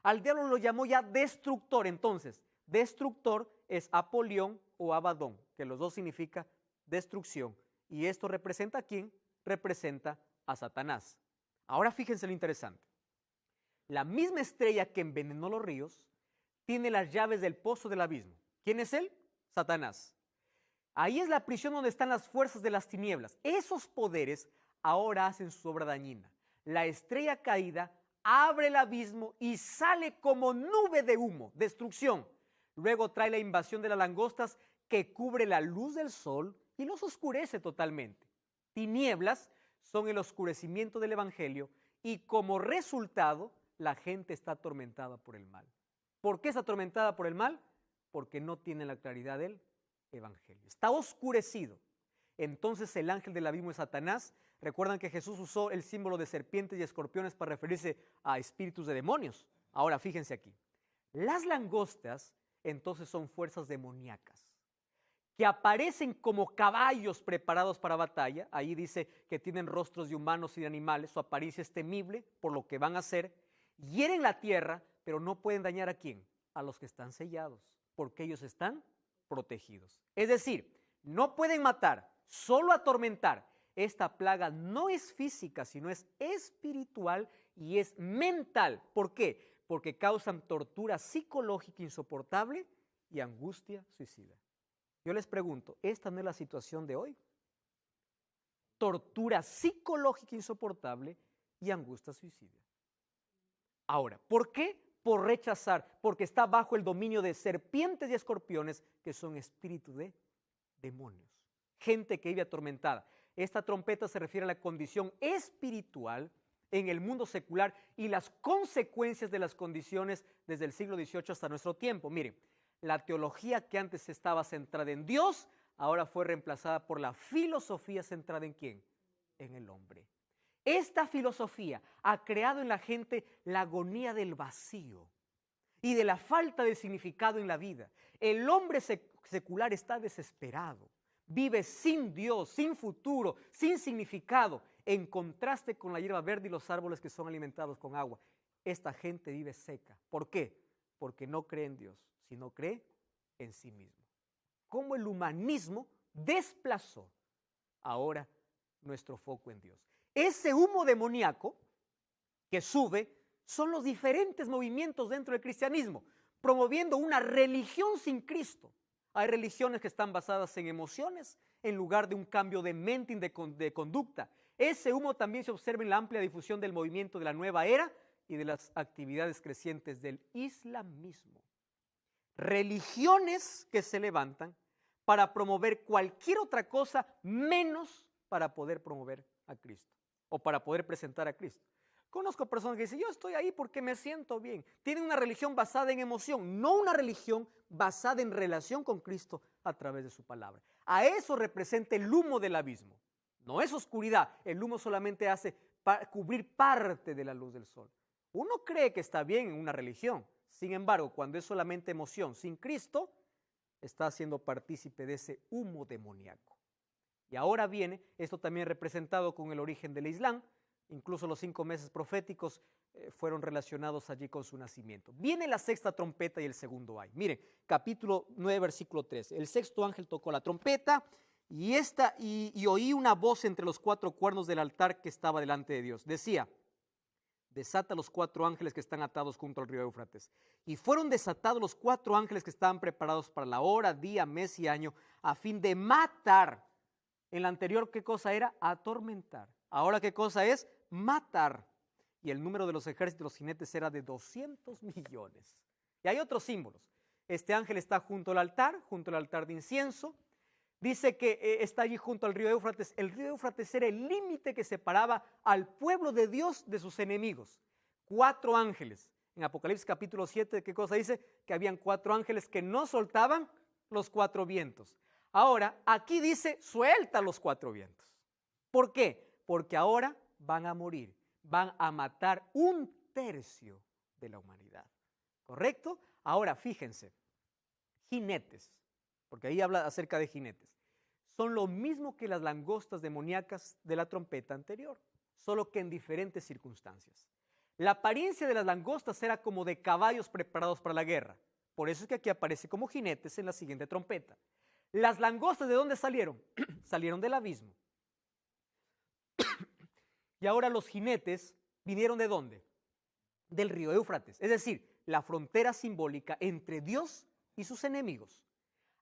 Al diablo lo llamó ya destructor. Entonces, destructor es Apolión o Abadón, que los dos significa destrucción. ¿Y esto representa a quién? Representa a Satanás. Ahora fíjense lo interesante. La misma estrella que envenenó los ríos tiene las llaves del pozo del abismo. ¿Quién es él? Satanás. Ahí es la prisión donde están las fuerzas de las tinieblas. Esos poderes ahora hacen su obra dañina. La estrella caída abre el abismo y sale como nube de humo, destrucción. Luego trae la invasión de las langostas que cubre la luz del sol y los oscurece totalmente. Tinieblas son el oscurecimiento del evangelio y como resultado la gente está atormentada por el mal. ¿Por qué es atormentada por el mal? Porque no tiene la claridad del evangelio. Está oscurecido. Entonces el ángel del abismo es Satanás. Recuerdan que Jesús usó el símbolo de serpientes y escorpiones para referirse a espíritus de demonios. Ahora fíjense aquí. Las langostas entonces son fuerzas demoníacas que aparecen como caballos preparados para batalla. Ahí dice que tienen rostros de humanos y de animales. Su apariencia es temible por lo que van a hacer. Hieren la tierra, pero no pueden dañar ¿a quién? a los que están sellados, porque ellos están protegidos. Es decir, no pueden matar, solo atormentar. Esta plaga no es física, sino es espiritual y es mental. ¿Por qué? Porque causan tortura psicológica insoportable y angustia suicida. Yo les pregunto, ¿esta no es la situación de hoy? Tortura psicológica insoportable y angustia suicida. Ahora, ¿por qué? Por rechazar, porque está bajo el dominio de serpientes y escorpiones, que son espíritus de demonios. Gente que vive atormentada. Esta trompeta se refiere a la condición espiritual en el mundo secular y las consecuencias de las condiciones desde el siglo XVIII hasta nuestro tiempo. Miren, la teología que antes estaba centrada en Dios, ahora fue reemplazada por la filosofía centrada ¿en quién? En el hombre. Esta filosofía ha creado en la gente la agonía del vacío y de la falta de significado en la vida. El hombre secular está desesperado, vive sin Dios, sin futuro, sin significado, en contraste con la hierba verde y los árboles que son alimentados con agua. Esta gente vive seca. ¿Por qué? Porque no cree en Dios, sino cree en sí mismo. Cómo el humanismo desplazó ahora nuestro foco en Dios. Ese humo demoníaco que sube son los diferentes movimientos dentro del cristianismo, promoviendo una religión sin Cristo. Hay religiones que están basadas en emociones en lugar de un cambio de mente y de conducta. Ese humo también se observa en la amplia difusión del movimiento de la nueva era y de las actividades crecientes del islamismo. Religiones que se levantan para promover cualquier otra cosa menos para poder promover a Cristo o para poder presentar a Cristo. Conozco personas que dicen, yo estoy ahí porque me siento bien. Tienen una religión basada en emoción, no una religión basada en relación con Cristo a través de su palabra. A eso representa el humo del abismo. No es oscuridad, el humo solamente hace cubrir parte de la luz del sol. Uno cree que está bien en una religión, sin embargo, cuando es solamente emoción sin Cristo, está siendo partícipe de ese humo demoníaco. Y ahora viene, esto también representado con el origen del Islam, incluso los 5 meses proféticos fueron relacionados allí con su nacimiento. Viene la sexta trompeta y el segundo ay. Miren, capítulo 9, versículo 13. El sexto ángel tocó la trompeta y oí una voz entre los 4 cuernos del altar que estaba delante de Dios. Decía, desata los 4 ángeles que están atados junto al río Éufrates. Y fueron desatados los 4 ángeles que estaban preparados para la hora, día, mes y año, a fin de matar. En la anterior, ¿qué cosa era? Atormentar. Ahora, ¿qué cosa es? Matar. Y el número de los ejércitos de los jinetes era de 200 millones. Y hay otros símbolos. Este ángel está junto al altar de incienso. Dice que está allí junto al río Éufrates. El río Éufrates era el límite que separaba al pueblo de Dios de sus enemigos. 4 ángeles. En Apocalipsis capítulo 7, ¿qué cosa dice? Que habían 4 ángeles que no soltaban los 4 vientos. Ahora, aquí dice, suelta los 4 vientos. ¿Por qué? Porque ahora van a morir, van a matar 1/3 de la humanidad. ¿Correcto? Ahora, fíjense, jinetes, porque ahí habla acerca de jinetes, son lo mismo que las langostas demoníacas de la trompeta anterior, solo que en diferentes circunstancias. La apariencia de las langostas era como de caballos preparados para la guerra. Por eso es que aquí aparece como jinetes en la siguiente trompeta. Las langostas, ¿de dónde salieron? Salieron del abismo. Y ahora los jinetes vinieron ¿de dónde? Del río Éufrates. Es decir, la frontera simbólica entre Dios y sus enemigos.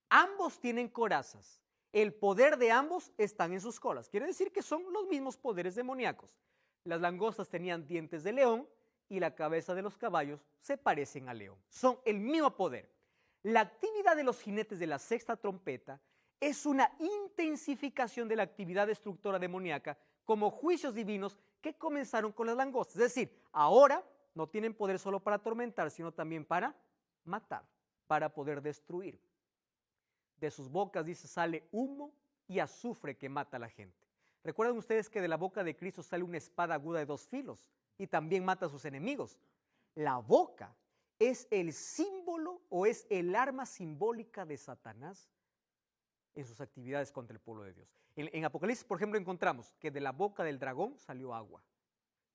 Ambos tienen corazas. El poder de ambos están en sus colas. Quiere decir que son los mismos poderes demoníacos. Las langostas tenían dientes de león y la cabeza de los caballos se parecen al león. Son el mismo poder. La actividad de los jinetes de la sexta trompeta es una intensificación de la actividad destructora demoníaca como juicios divinos que comenzaron con las langostas. Es decir, ahora no tienen poder solo para atormentar, sino también para matar, para poder destruir. De sus bocas, dice, sale humo y azufre que mata a la gente. ¿Recuerdan ustedes que de la boca de Cristo sale una espada aguda de 2 filos y también mata a sus enemigos? La boca es el símbolo o es el arma simbólica de Satanás en sus actividades contra el pueblo de Dios. En Apocalipsis, por ejemplo, encontramos que de la boca del dragón salió agua.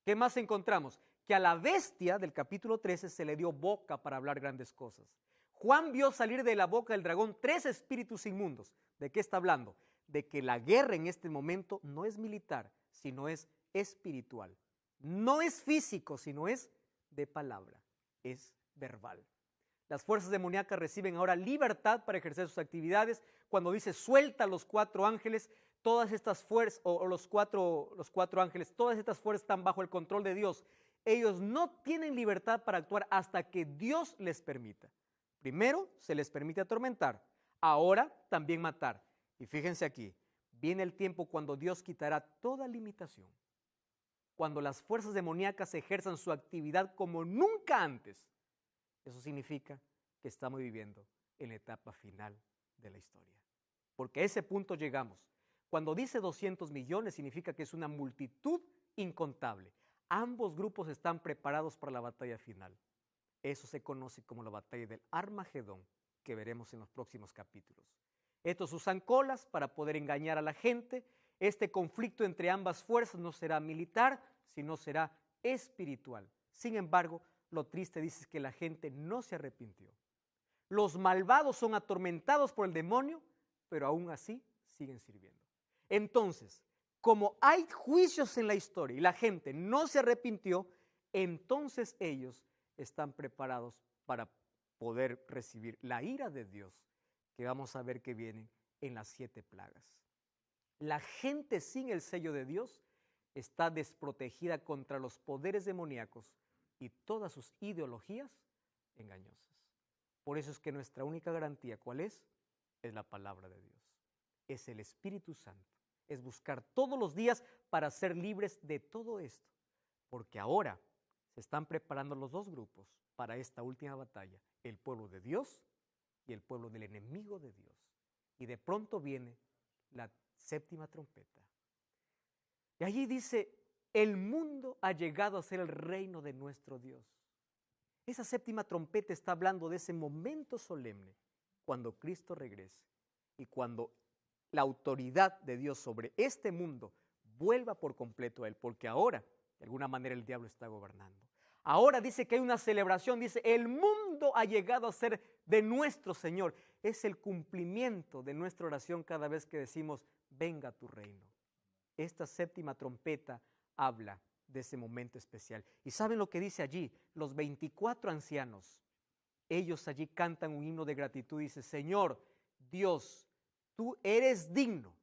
¿Qué más encontramos? que a la bestia del capítulo 13 se le dio boca para hablar grandes cosas. Juan vio salir de la boca del dragón 3 espíritus inmundos. ¿De qué está hablando? De que la guerra en este momento no es militar, sino es espiritual. No es físico, sino es de palabra, es verbal. Las fuerzas demoníacas reciben ahora libertad para ejercer sus actividades. Cuando dice suelta a los 4 ángeles, todas estas fuerzas, o los cuatro ángeles, todas estas fuerzas están bajo el control de Dios. Ellos no tienen libertad para actuar hasta que Dios les permita. Primero se les permite atormentar, ahora también matar. Y fíjense aquí, viene el tiempo cuando Dios quitará toda limitación. Cuando las fuerzas demoníacas ejerzan su actividad como nunca antes. Eso significa que estamos viviendo en la etapa final de la historia. Porque a ese punto llegamos. Cuando dice 200 millones significa que es una multitud incontable. Ambos grupos están preparados para la batalla final. Eso se conoce como la batalla del Armagedón, que veremos en los próximos capítulos. Estos usan colas para poder engañar a la gente. Este conflicto entre ambas fuerzas no será militar, sino será espiritual. Sin embargo, lo triste dice que la gente no se arrepintió. Los malvados son atormentados por el demonio, pero aún así siguen sirviendo. Entonces, como hay juicios en la historia y la gente no se arrepintió, entonces ellos están preparados para poder recibir la ira de Dios, que vamos a ver que viene en las 7 plagas. La gente sin el sello de Dios está desprotegida contra los poderes demoníacos y todas sus ideologías engañosas. Por eso es que nuestra única garantía, ¿cuál es? Es la palabra de Dios. Es el Espíritu Santo. Es buscar todos los días para ser libres de todo esto. Porque ahora se están preparando los 2 grupos para esta última batalla. El pueblo de Dios y el pueblo del enemigo de Dios. Y de pronto viene la 7ª trompeta. Y allí dice, el mundo ha llegado a ser el reino de nuestro Dios. Esa 7ª trompeta está hablando de ese momento solemne, cuando Cristo regrese y cuando la autoridad de Dios sobre este mundo vuelva por completo a Él, porque ahora, de alguna manera, el diablo está gobernando. Ahora dice que hay una celebración, dice, el mundo ha llegado a ser de nuestro Señor. Es el cumplimiento de nuestra oración cada vez que decimos, venga tu reino. Esta 7ª trompeta habla de ese momento especial. ¿Y saben lo que dice allí? Los 24 ancianos, ellos allí cantan un himno de gratitud y dice, Señor, Dios, tú eres digno,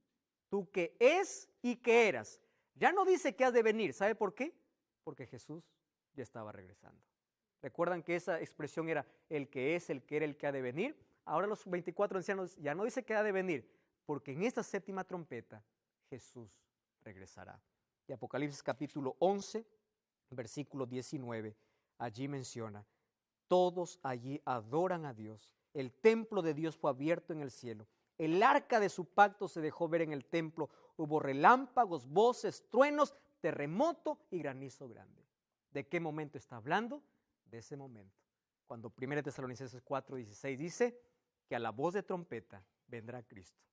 tú que es y que eras. Ya no dice que has de venir, ¿sabe por qué? Porque Jesús ya estaba regresando. ¿Recuerdan que esa expresión era el que es, el que era, el que ha de venir? Ahora los 24 ancianos ya no dice que ha de venir, porque en esta 7ª trompeta Jesús regresará. Y Apocalipsis capítulo 11, versículo 19, allí menciona, todos allí adoran a Dios. El templo de Dios fue abierto en el cielo. El arca de su pacto se dejó ver en el templo. Hubo relámpagos, voces, truenos, terremoto y granizo grande. ¿De qué momento está hablando? De ese momento. Cuando 1 Tesalonicenses 4:16 dice que a la voz de trompeta vendrá Cristo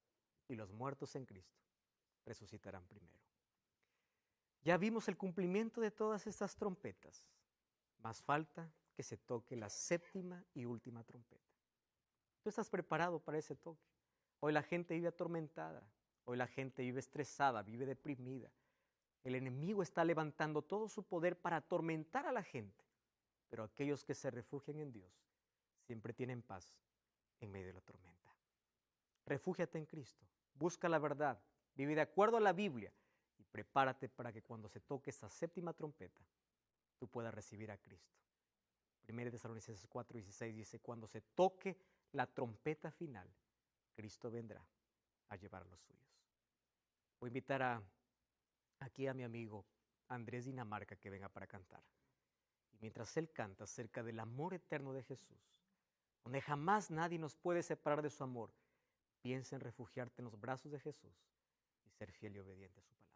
y los muertos en Cristo resucitarán primero. Ya vimos el cumplimiento de todas estas trompetas. Más falta que se toque la 7ª y última trompeta. ¿Tú estás preparado para ese toque? Hoy la gente vive atormentada, hoy la gente vive estresada, vive deprimida. El enemigo está levantando todo su poder para atormentar a la gente, pero aquellos que se refugian en Dios siempre tienen paz en medio de la tormenta. Refúgiate en Cristo, busca la verdad, vive de acuerdo a la Biblia y prepárate para que cuando se toque esa 7ª trompeta, tú puedas recibir a Cristo. 1 Tesalonicenses 4:16 dice, cuando se toque la trompeta final, Cristo vendrá a llevar a los suyos. Voy a invitar aquí a mi amigo Andrés Dinamarca que venga para cantar. Y mientras él canta acerca del amor eterno de Jesús, donde jamás nadie nos puede separar de su amor, piensa en refugiarte en los brazos de Jesús y ser fiel y obediente a su palabra.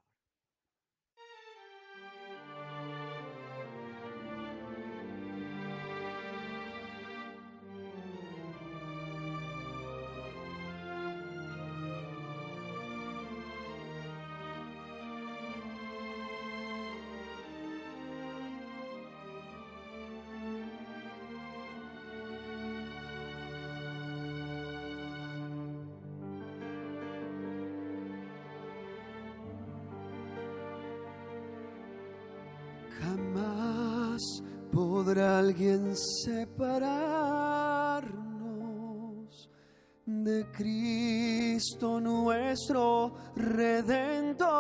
¿Podrá alguien separarnos de Cristo nuestro Redentor?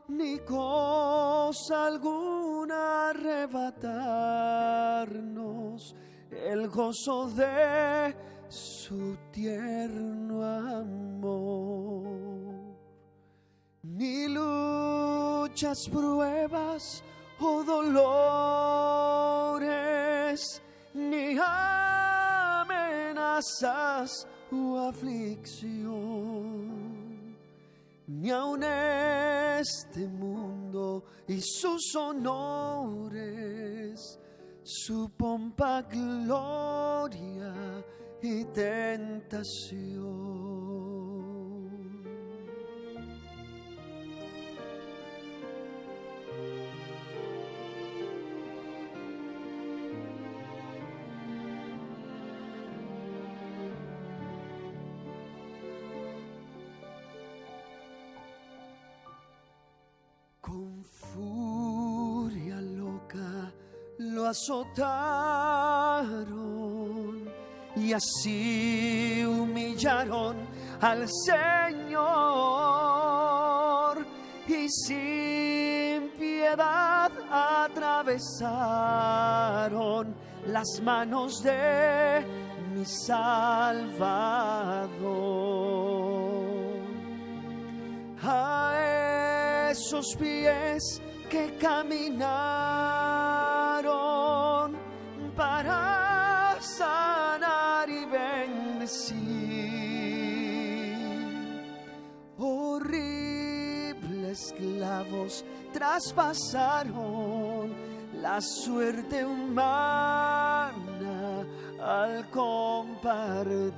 Ni cosa alguna arrebatarnos el gozo de su tierno amor. Ni luchas, pruebas o dolores, ni amenazas o aflicción, ni aun este mundo y sus honores, su pompa, gloria y tentación. Con furia loca lo azotaron y así humillaron al Señor, y sin piedad atravesaron las manos de mi Salvador. A esos pies que caminaron para sanar y bendecir, horribles clavos traspasaron la suerte humana al compartir.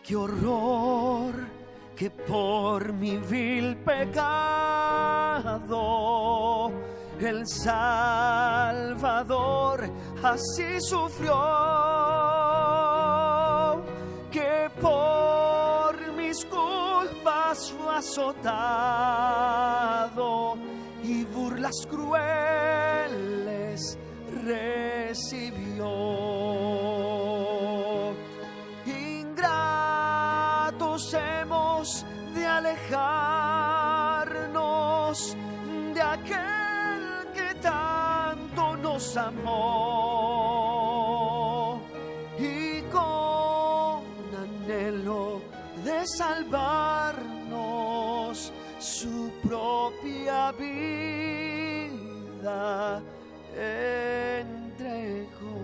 ¡Qué horror que por mi vil pecado el Salvador así sufrió! Que por mis culpas fue azotado y burlas crueles recibió. Hemos de alejarnos de aquel que tanto nos amó, y con anhelo de salvarnos su propia vida entregó.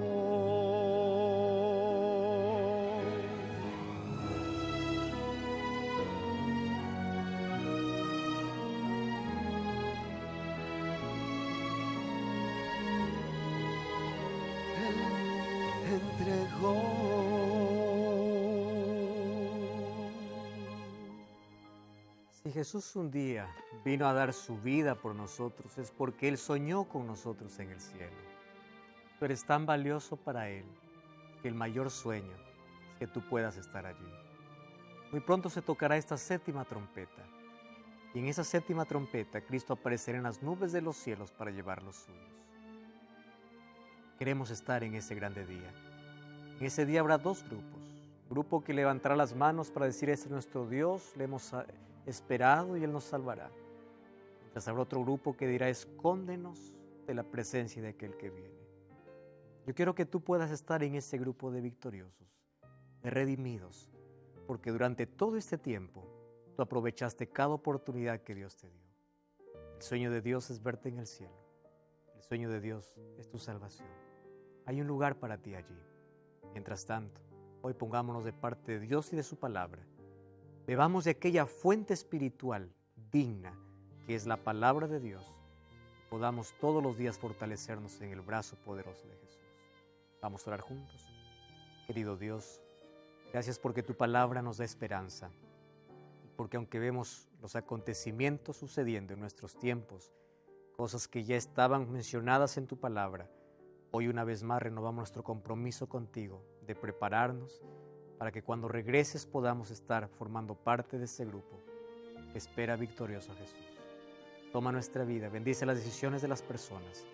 Si Jesús un día vino a dar su vida por nosotros, es porque Él soñó con nosotros en el cielo. Tú eres tan valioso para Él que el mayor sueño es que tú puedas estar allí. Muy pronto se tocará esta séptima trompeta, y en esa séptima trompeta Cristo aparecerá en las nubes de los cielos para llevar los suyos. Queremos estar en ese grande día. En ese día habrá dos grupos. Un grupo que levantará las manos para decir: este es nuestro Dios, le hemos esperado y Él nos salvará. Mientras habrá otro grupo que dirá: escóndenos de la presencia de aquel que viene. Yo quiero que tú puedas estar en ese grupo de victoriosos, de redimidos, porque durante todo este tiempo tú aprovechaste cada oportunidad que Dios te dio. El sueño de Dios es verte en el cielo. El sueño de Dios es tu salvación. Hay un lugar para ti allí. Mientras tanto, hoy pongámonos de parte de Dios y de su palabra. Bebamos de aquella fuente espiritual digna que es la palabra de Dios. Podamos todos los días fortalecernos en el brazo poderoso de Jesús. Vamos a orar juntos. Querido Dios, gracias porque tu palabra nos da esperanza. Porque aunque vemos los acontecimientos sucediendo en nuestros tiempos, cosas que ya estaban mencionadas en tu palabra, hoy una vez más renovamos nuestro compromiso contigo de prepararnos para que cuando regreses podamos estar formando parte de ese grupo que espera victorioso a Jesús. Toma nuestra vida, bendice las decisiones de las personas.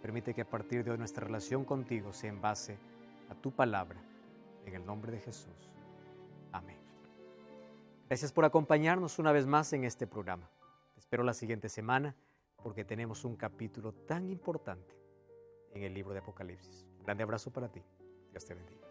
Permite que a partir de hoy nuestra relación contigo sea en base a tu palabra. En el nombre de Jesús. Amén. Gracias por acompañarnos una vez más en este programa. Te espero la siguiente semana porque tenemos un capítulo tan importante en el libro de Apocalipsis. Un grande abrazo para ti. Dios te bendiga.